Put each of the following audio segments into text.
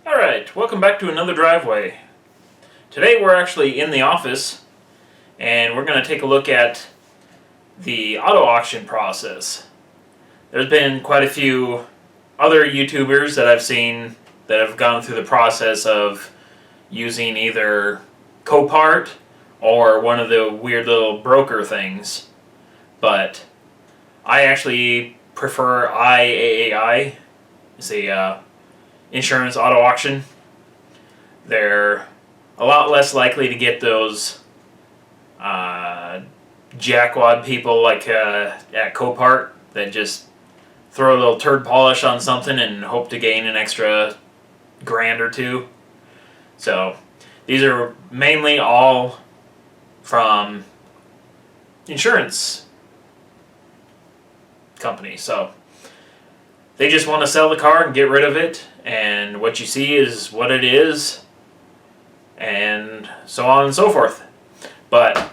Alright, welcome back to another driveway. Today we're actually in the office and we're going to take a look at the auto auction process. There's been quite a few other YouTubers that I've seen that have gone through the process of using either Copart or one of the weird little broker things. But I actually prefer IAAI. It's a insurance auto auction. They're a lot less likely to get those jackwad people like at Copart that just throw a little turd polish on something and hope to gain an extra grand or two. So these are mainly all from insurance companies. So they just want to sell the car and get rid of it, and what you see is what it is, and so on and so forth. But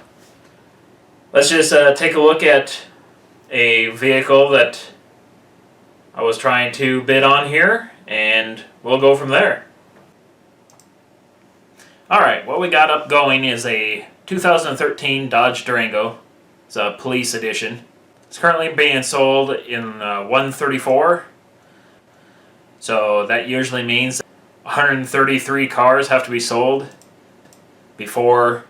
let's just take a look at a vehicle that I was trying to bid on here, and we'll go from there. Alright, what we got up going is a 2013 Dodge Durango. It's a police edition. It's currently being sold in 134. So that usually means 133 cars have to be sold before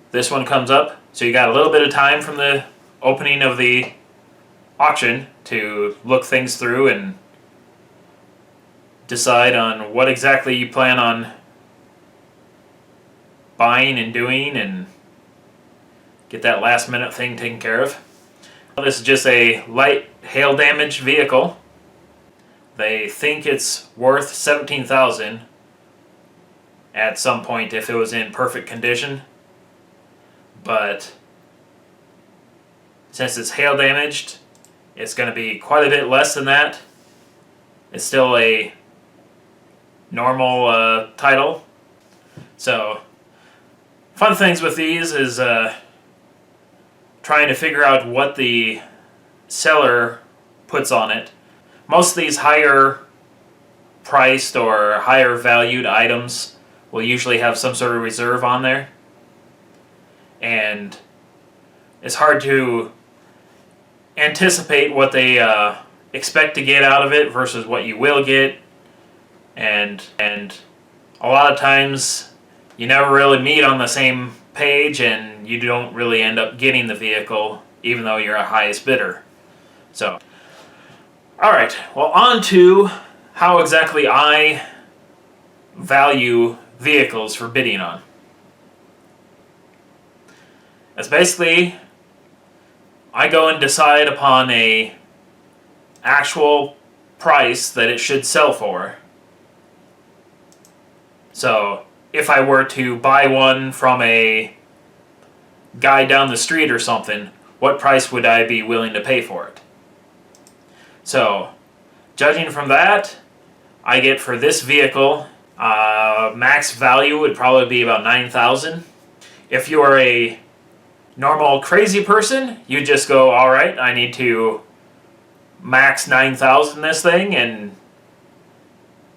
this one comes up. So you got a little bit of time from the opening of the auction to look things through and decide on what exactly you plan on buying and doing and get that last minute thing taken care of. This is just a light hail damage vehicle. They think it's worth $17,000 at some point if it was in perfect condition. But since it's hail damaged, it's going to be quite a bit less than that. It's still a normal title. So, fun things with these is trying to figure out what the seller puts on it. Most of these higher priced or higher valued items will usually have some sort of reserve on there. And it's hard to anticipate what they expect to get out of it versus what you will get. And a lot of times you never really meet on the same page and you don't really end up getting the vehicle even though you're a highest bidder. So alright, well, on to how exactly I value vehicles for bidding on. It's basically, I go and decide upon a actual price that it should sell for. So, if I were to buy one from a guy down the street or something, what price would I be willing to pay for it? So, judging from that, I get for this vehicle, max value would probably be about $9,000. If you are a normal crazy person, you just go, alright, I need to max $9,000 this thing and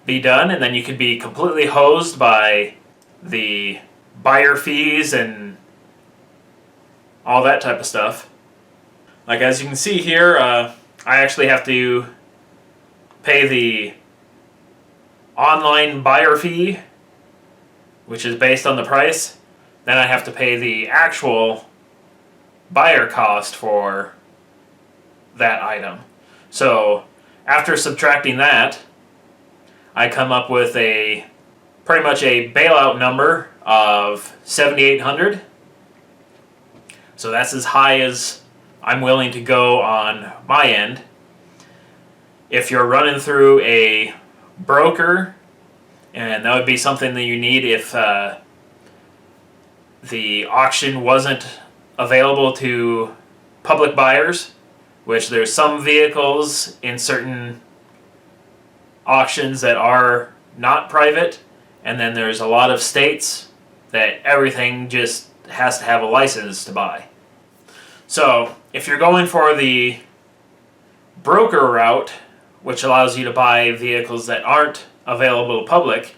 be done, and then you could be completely hosed by the buyer fees and all that type of stuff. Like as you can see here, I actually have to pay the online buyer fee, which is based on the price. Then I have to pay the actual buyer cost for that item. So after subtracting that, I come up with pretty much a bailout number of $7,800. So that's as high as I'm willing to go on my end. If you're running through a broker, and that would be something that you need if the auction wasn't available to public buyers, which there's some vehicles in certain auctions that are not private, and then there's a lot of states that everything just has to have a license to buy. So if you're going for the broker route, which allows you to buy vehicles that aren't available to public,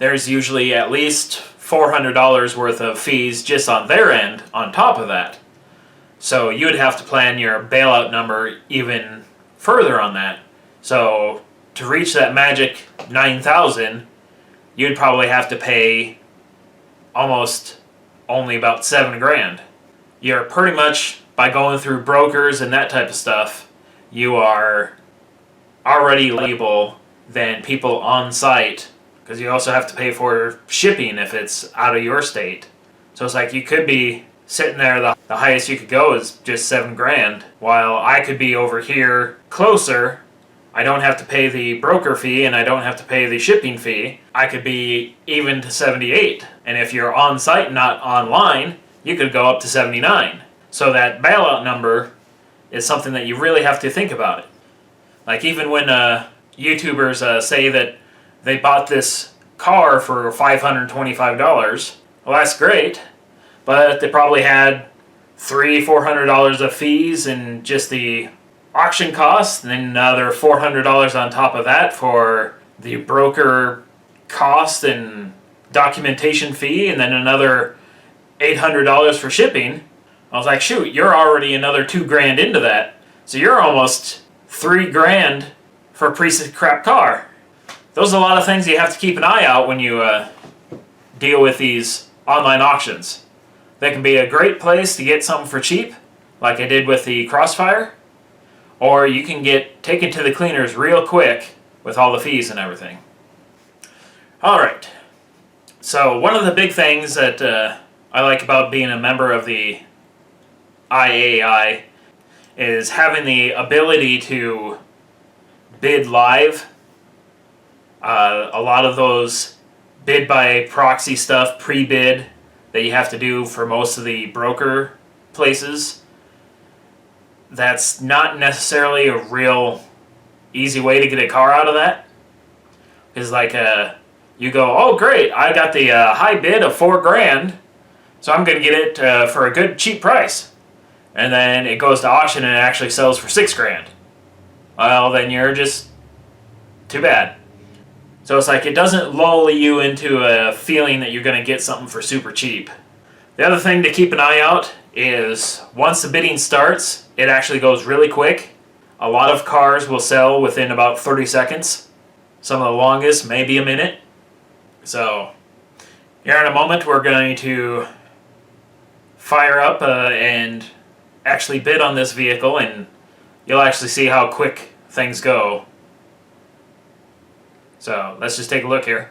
there's usually at least $400 worth of fees just on their end on top of that. So you would have to plan your bailout number even further on that. So to reach that magic 9,000, you'd probably have to pay almost only about 7 grand. You're pretty much, by going through brokers and that type of stuff, you are already liable than people on site, because you also have to pay for shipping if it's out of your state. So it's like you could be sitting there, the highest you could go is just 7 grand, while I could be over here closer. I don't have to pay the broker fee and I don't have to pay the shipping fee. I could be even to 78. And if you're on site, not online, you could go up to 79. So that bailout number is something that you really have to think about it. Like even when YouTubers say that they bought this car for $525, well, that's great, but they probably had $300-400 of fees and just the auction costs, and then another $400 on top of that for the broker cost and documentation fee, and then another $800 for shipping. I was like, shoot, you're already another 2 grand into that, so you're almost 3 grand for a piece of crap car. Those are a lot of things you have to keep an eye out when you deal with these online auctions. They can be a great place to get something for cheap, like I did with the Crossfire, or you can get taken to the cleaners real quick with all the fees and everything. Alright, so one of the big things that I like about being a member of the IAI is having the ability to bid live. A lot of those bid by proxy stuff, pre-bid, that you have to do for most of the broker places, that's not necessarily a real easy way to get a car out of that. It's like you go, oh great, I got the high bid of 4 grand, so I'm going to get it for a good cheap price. And then it goes to auction and it actually sells for 6 grand. Well, then you're just too bad. So it's like it doesn't lull you into a feeling that you're going to get something for super cheap. The other thing to keep an eye out is once the bidding starts, it actually goes really quick. A lot of cars will sell within about 30 seconds. Some of the longest, maybe a minute. So here in a moment we're going to fire up and actually bid on this vehicle, and you'll actually see how quick things go. So let's just take a look here.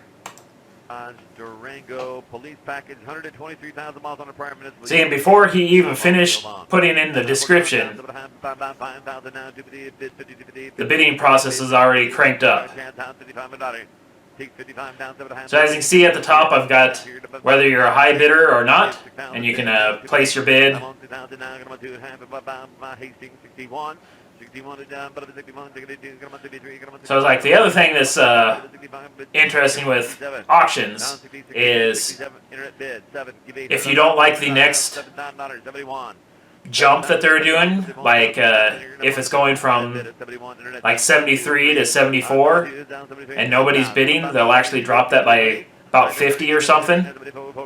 Durango police package, 123,000 miles on the prior minute. See, and before he even finished putting in the description, the bidding process is already cranked up. So as you can see at the top, I've got whether you're a high bidder or not, and you can place your bid. So it's like the other thing that's interesting with auctions is if you don't like the next jump that they're doing, like if it's going from like 73 to 74 and nobody's bidding, they'll actually drop that by about 50 or something.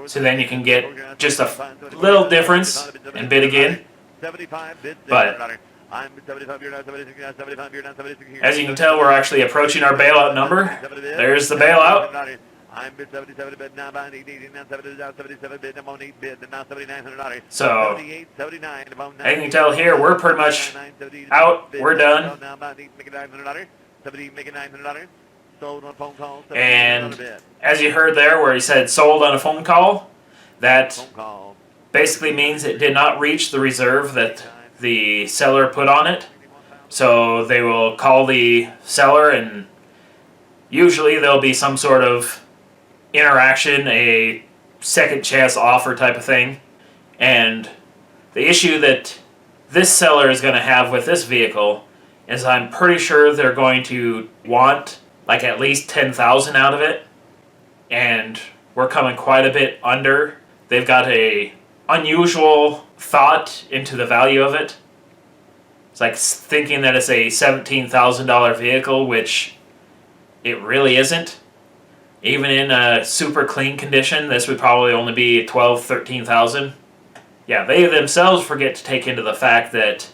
So then you can get just a little difference and bid again. But as you can tell, we're actually approaching our bailout number. There's the bailout. So, as you can tell here, we're pretty much out. We're done. And as you heard there where he said sold on a phone call, that basically means it did not reach the reserve that the seller put on it. So they will call the seller, and usually there'll be some sort of interaction, a second chance offer type of thing. And the issue that this seller is going to have with this vehicle is I'm pretty sure they're going to want like at least $10,000 out of it, and we're coming quite a bit under. They've got a unusual thought into the value of it. It's like thinking that it's a $17,000 vehicle, which it really isn't. Even in a super clean condition, this would probably only be 12, 13,000. Yeah, they themselves forget to take into the fact that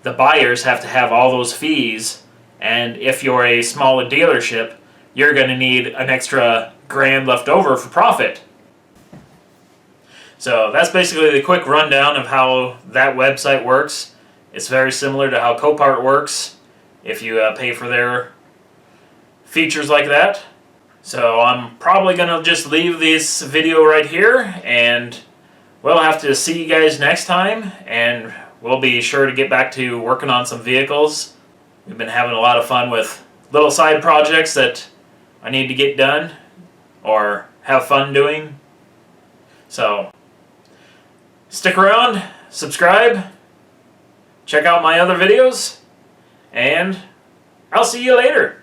the buyers have to have all those fees, and if you're a smaller dealership, you're going to need an extra grand left over for profit. So that's basically the quick rundown of how that website works. It's very similar to how Copart works if you pay for their features like that. So I'm probably going to just leave this video right here, and we'll have to see you guys next time, and we'll be sure to get back to working on some vehicles. We've been having a lot of fun with little side projects that I need to get done or have fun doing. So stick around, subscribe, check out my other videos, and I'll see you later.